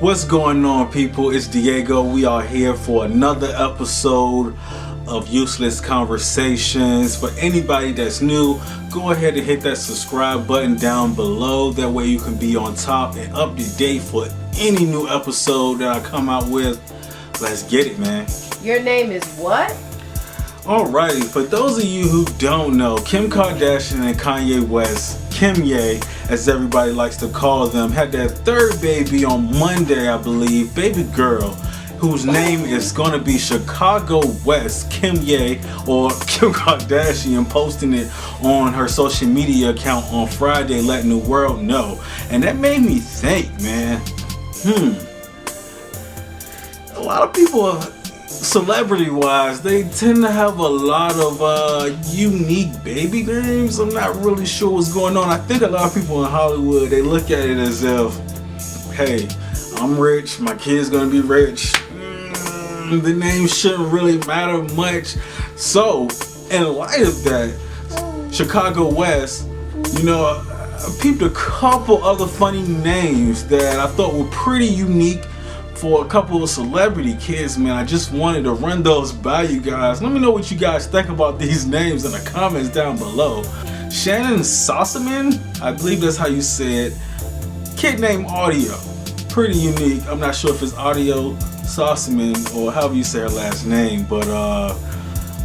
What's going on, people? It's Diego. We are here for another episode of Useless Conversations. For anybody that's new, go ahead and hit that subscribe button down below. That way you can be on top and up to date for any new episode that I come out with. Let's get it, man. Your name is what? Alrighty, for those of you who don't know, Kim Kardashian and Kanye West, Kim Ye, as everybody likes to call them, had their third baby on Monday, I believe, baby girl, whose name is going to be Chicago West, Kim Ye, or Kim Kardashian, posting it on her social media account on Friday, letting the world know. And that made me think, man, a lot of people, celebrity-wise, they tend to have a lot of unique baby names. I'm not really sure what's going on. I think a lot of people in Hollywood, they look at it as if, hey, I'm rich, my kid's gonna be rich. The name shouldn't really matter much. So, in light of that, Chicago West, I peeped a couple other funny names that I thought were pretty unique for a couple of celebrity kids, man. I just wanted to run those by you guys. Let me know what you guys think about these names in the comments down below. Shannon Sossaman, I believe that's how you say it. Kid named Audio, pretty unique. I'm not sure if it's Audio Sossaman or however you say her last name, but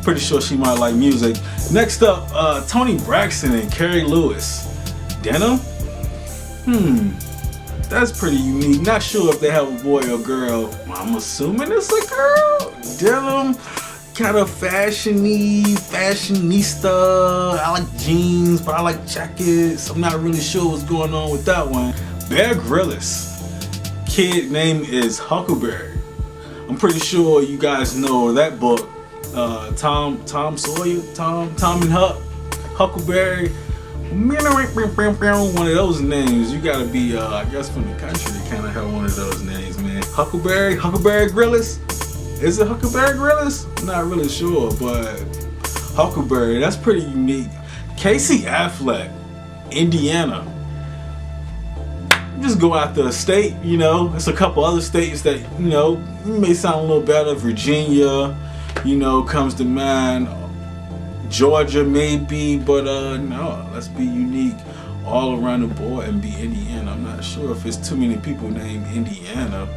pretty sure she might like music. Next up, Tony Braxton and Carrie Lewis. Denim? That's pretty unique. Not sure if they have a boy or girl. I'm assuming it's a girl. Denim, kind of fashiony, fashionista. I like jeans, but I like jackets. I'm not really sure what's going on with that one. Bear Grylls. Kid name is Huckleberry. I'm pretty sure you guys know that book. Tom Sawyer, Tom and Huckleberry. One of those names. You gotta be, I guess, from the country to kind of have one of those names, man. Huckleberry Grylls? Is it Huckleberry Grylls? I'm not really sure, but Huckleberry, that's pretty unique. Casey Affleck, Indiana. Just go out the state, There's a couple other states that, may sound a little better. Virginia, comes to mind. Georgia maybe, but no, let's be unique all around the board and be Indiana. I'm not sure if it's too many people named Indiana,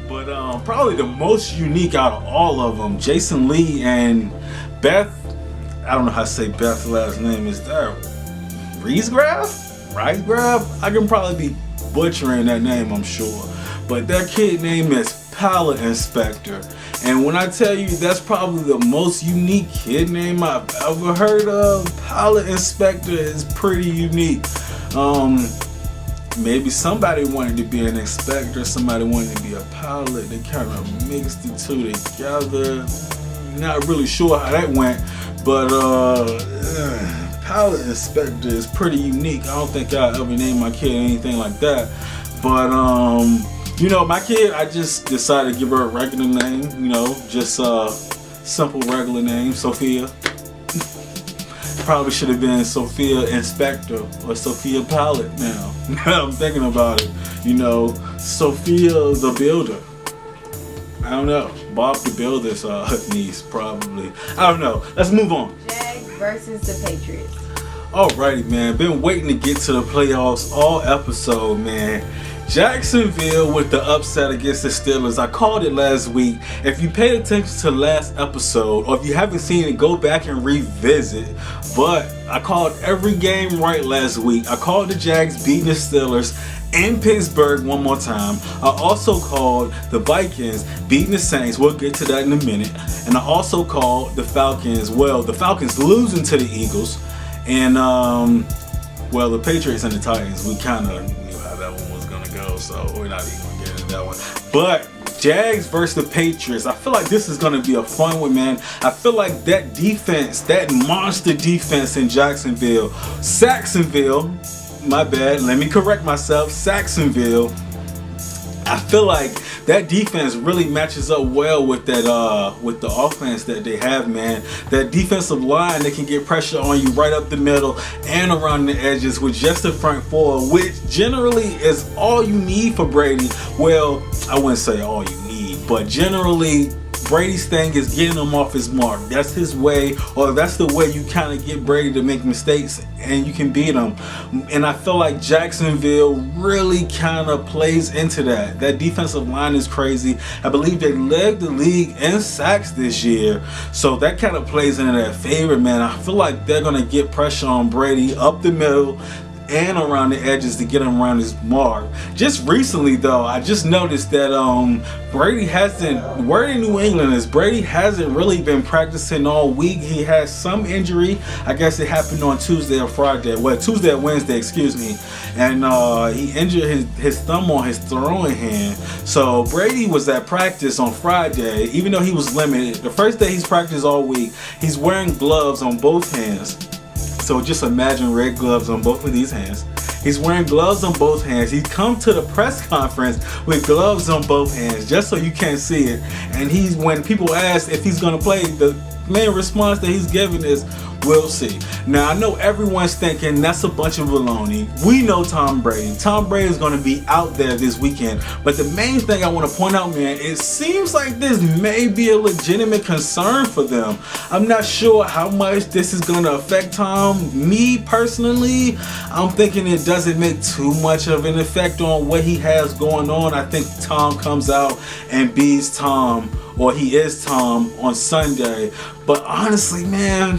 but probably the most unique out of all of them, Jason Lee and Beth. I don't know how to say Beth's last name. Is that Riesgraf? I can probably be butchering that name, I'm sure, but that kid name is Palette Inspector. And when I tell you that's probably the most unique kid name I've ever heard of, Palette Inspector is pretty unique. Maybe somebody wanted to be an inspector, somebody wanted to be a pilot. They kind of mixed the two together. Not really sure how that went, but Palette Inspector is pretty unique. I don't think I'll ever name my kid anything like that. But my kid, I just decided to give her a regular name, just a simple regular name, Sophia. Probably should have been Sophia Inspector or Sophia Palette now. Now I'm thinking about it, Sophia the Builder. I don't know. Bob the Builder's niece, probably. I don't know. Let's move on. Jags versus the Patriots. Alrighty, man. Been waiting to get to the playoffs all episode, man. Jacksonville with the upset against the Steelers. I called it last week. If you paid attention to last episode, or if you haven't seen it, go back and revisit. But I called every game right last week. I called the Jags beating the Steelers in Pittsburgh one more time. I also called the Vikings beating the Saints. We'll get to that in a minute. And I also called the Falcons. Well, the Falcons losing to the Eagles. And, the Patriots and the Titans, we kind of knew how that one was going to go, so we're not even going to get into that one. But Jags versus the Patriots, I feel like this is going to be a fun one, man. I feel like that defense, that monster defense in Jacksonville, my bad, let me correct myself, Saxonville, I feel like that defense really matches up well with that with the offense that they have, man. That defensive line, they can get pressure on you right up the middle and around the edges with just the front four, which generally is all you need for Brady. Well, I wouldn't say all you need, but generally Brady's thing is getting him off his mark. That's his way, or that's the way you kind of get Brady to make mistakes and you can beat him. And I feel like Jacksonville really kind of plays into that. That defensive line is crazy. I believe they led the league in sacks this year, so that kind of plays into their favor, man. I feel like they're going to get pressure on Brady up the middle and around the edges to get him around his mark. Just recently though, I just noticed that Brady hasn't, word in New England is Brady hasn't really been practicing all week. He has some injury. I guess it happened on Tuesday or Friday. Well, Tuesday or Wednesday, excuse me. And he injured his thumb on his throwing hand. So Brady was at practice on Friday, even though he was limited. The first day he's practiced all week, he's wearing gloves on both hands. So just imagine red gloves on both of these hands. He's wearing gloves on both hands. He's come to the press conference with gloves on both hands, just so you can't see it. And when people ask if he's gonna play, the main response that he's giving is, "We'll see." Now I know everyone's thinking that's a bunch of baloney. We know Tom Brady. Tom Brady is going to be out there this weekend. But the main thing I want to point out, man, it seems like this may be a legitimate concern for them. I'm not sure how much this is going to affect Tom. Me personally, I'm thinking it doesn't make too much of an effect on what he has going on. I think Tom comes out and beats Tom, or he is Tom, on Sunday. But honestly, man,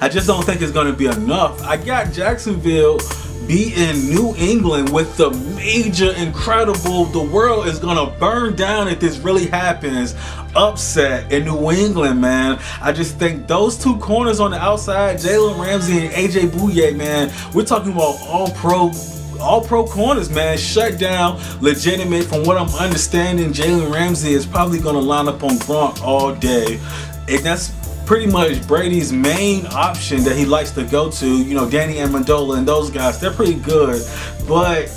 I just don't think it's going to be enough. I got Jacksonville beating New England with the major, incredible, the world is going to burn down if this really happens, upset in New England, man. I just think those two corners on the outside, Jalen Ramsey and AJ Bouye, man, we're talking about all pro corners, man. Shut down, legitimate. From what I'm understanding, Jalen Ramsey is probably going to line up on Gronk all day. And that's pretty much Brady's main option that he likes to go to. You know, Danny Amendola and those guys, they're pretty good, but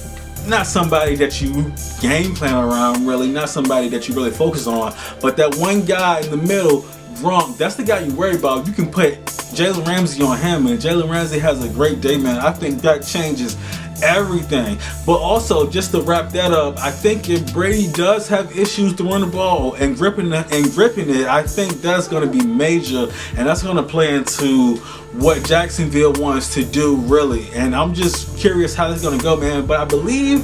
not somebody that you game plan around, really. Not somebody that you really focus on. But that one guy in the middle, Gronk, that's the guy you worry about. You can put Jalen Ramsey on him, and Jalen Ramsey has a great day, man. I think that changes everything. But also, just to wrap that up, I think if Brady does have issues throwing the ball and gripping it, I think that's going to be major, and that's going to play into what Jacksonville wants to do, really. And I'm just curious how it's going to go, man. But I believe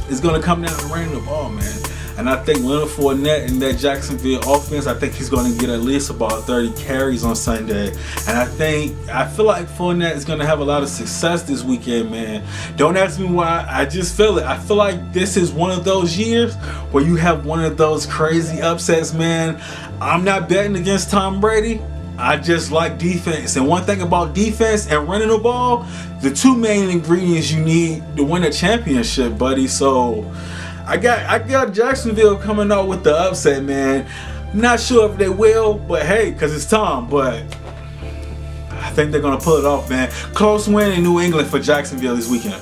it's going to come down to running the ball, man. And I think Leonard Fournette and that Jacksonville offense, I think he's going to get at least about 30 carries on Sunday. And I feel like Fournette is going to have a lot of success this weekend, man. Don't ask me why. I just feel it. I feel like this is one of those years where you have one of those crazy upsets, man. I'm not betting against Tom Brady. I just like defense. And one thing about defense and running the ball, the two main ingredients you need to win a championship, buddy. So I got Jacksonville coming out with the upset, man. I'm not sure if they will, but hey, because it's Tom, but I think they're going to pull it off, man. Close win in New England for Jacksonville this weekend.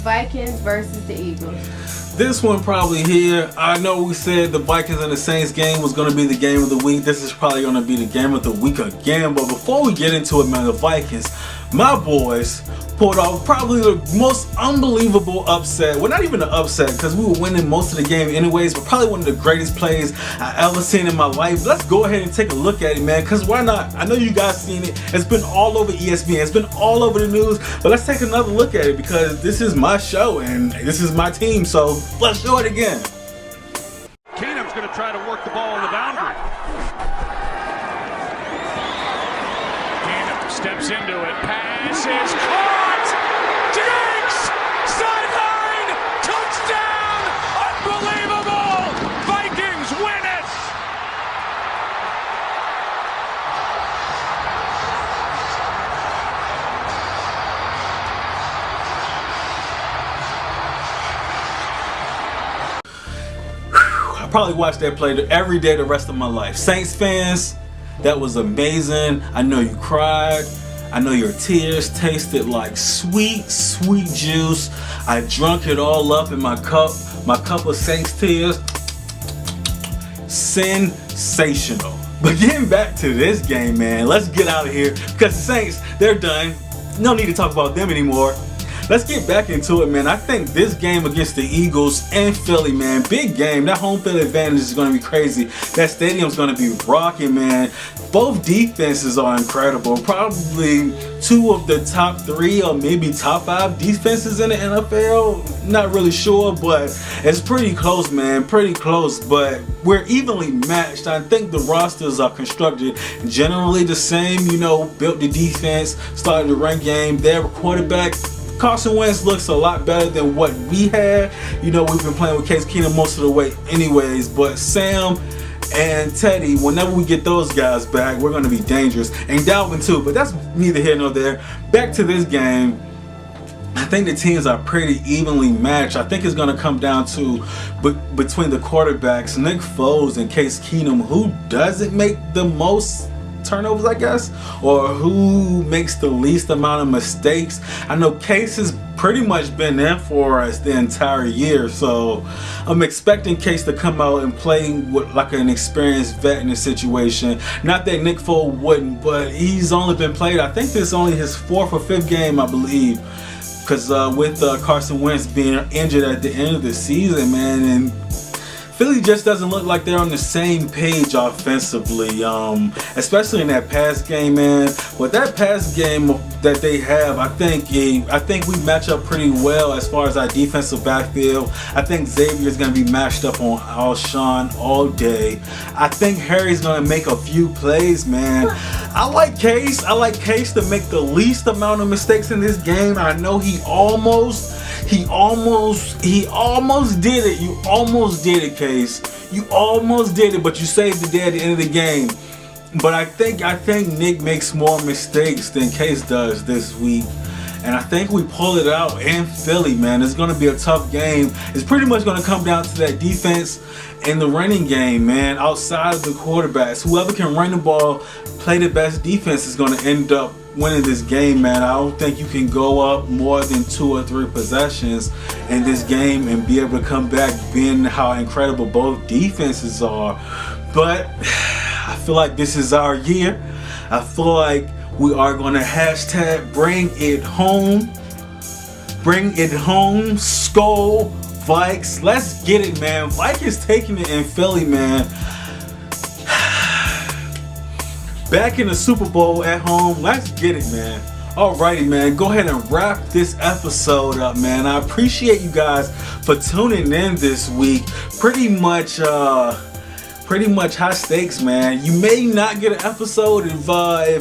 Vikings versus the Eagles. This one probably here. I know we said the Vikings and the Saints game was going to be the game of the week. This is probably going to be the game of the week again. But before we get into it, man, the Vikings, my boys pulled off probably the most unbelievable upset. Well, not even an upset, because we were winning most of the game anyways, but probably one of the greatest plays I ever seen in my life. Let's go ahead and take a look at it, man, because why not? I know you guys seen it. It's been all over ESPN. It's been all over the news, but let's take another look at it because this is my show and this is my team, so let's show it again. Keenum's going to try to work the ball on the boundary. Keenum steps into it. Pass is caught. Diggs! Sideline! Touchdown! Unbelievable! Vikings win it! I probably watch that play every day the rest of my life. Saints fans, that was amazing. I know you cried. I know your tears tasted like sweet, sweet juice. I drunk it all up in my cup of Saints tears. Sensational. But getting back to this game, man, let's get out of here because the Saints, they're done. No need to talk about them anymore. Let's get back into it, man. I think this game against the Eagles and Philly, man, big game. That home field advantage is going to be crazy. That stadium's going to be rocking, man. Both defenses are incredible. Probably two of the top 3 or maybe top 5 defenses in the NFL. Not really sure, but it's pretty close, man. Pretty close, but we're evenly matched. I think the rosters are constructed generally the same. You know, built the defense, started the run game. Their quarterback, Carson Wentz, looks a lot better than what we had. You know, we've been playing with Case Keenum most of the way anyways, but Sam and Teddy, whenever we get those guys back, we're going to be dangerous. And Dalvin too, but that's neither here nor there. Back to this game. I think the teams are pretty evenly matched. I think it's going to come down to between the quarterbacks, Nick Foles and Case Keenum, who doesn't make the most turnovers, I guess, or who makes the least amount of mistakes. I know Case has pretty much been in for us the entire year, so I'm expecting Case to come out and play with like an experienced vet in the situation. Not that Nick Foles wouldn't, but he's only been played, I think this is only his 4th or 5th game, I believe, because with Carson Wentz being injured at the end of the season, man, and Philly just doesn't look like they're on the same page offensively, especially in that pass game, man. With that pass game that they have, I think we match up pretty well as far as our defensive backfield. I think Xavier's going to be matched up on Alshon all day. I think Harry's going to make a few plays, man. I like Case. I like Case to make the least amount of mistakes in this game. I know he almost did it. You almost did it, Case. You almost did it, but you saved the day at the end of the game. But I think Nick makes more mistakes than Case does this week. And I think we pull it out in Philly, man. It's going to be a tough game. It's pretty much going to come down to that defense and the running game, man. Outside of the quarterbacks, whoever can run the ball, play the best defense is going to end up winning this game, man. I don't think you can go up more than 2 or 3 possessions in this game and be able to come back, being how incredible both defenses are. But I feel like this is our year. I feel like we are going to hashtag bring it home. Bring it home. Skol Vikes. Let's get it, man. Vikings taking it in Philly, man. Back in the Super Bowl at home. Let's get it, man. Alrighty, man. Go ahead and wrap this episode up, man. I appreciate you guys for tuning in this week. Pretty much high stakes, man. You may not get an episode if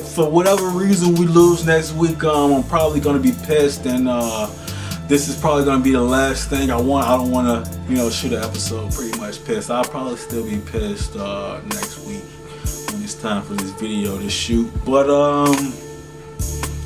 for whatever reason we lose next week. I'm probably gonna be pissed, and this is probably gonna be the last thing I want. I don't want to, shoot an episode pretty much pissed. I'll probably still be pissed next week when it's time for this video to shoot. But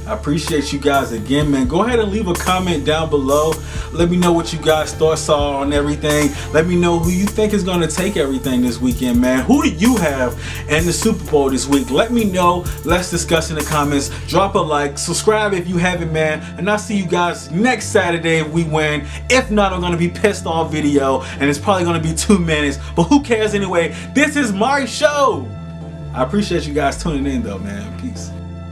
I appreciate you guys again, man. Go ahead and leave a comment down below. Let me know what you guys' thoughts are on everything. Let me know who you think is going to take everything this weekend, man. Who do you have in the Super Bowl this week? Let me know. Let's discuss in the comments. Drop a like. Subscribe if you haven't, man. And I'll see you guys next Saturday if we win. If not, I'm going to be pissed off video. And it's probably going to be 2 minutes. But who cares anyway? This is my show. I appreciate you guys tuning in, though, man. Peace.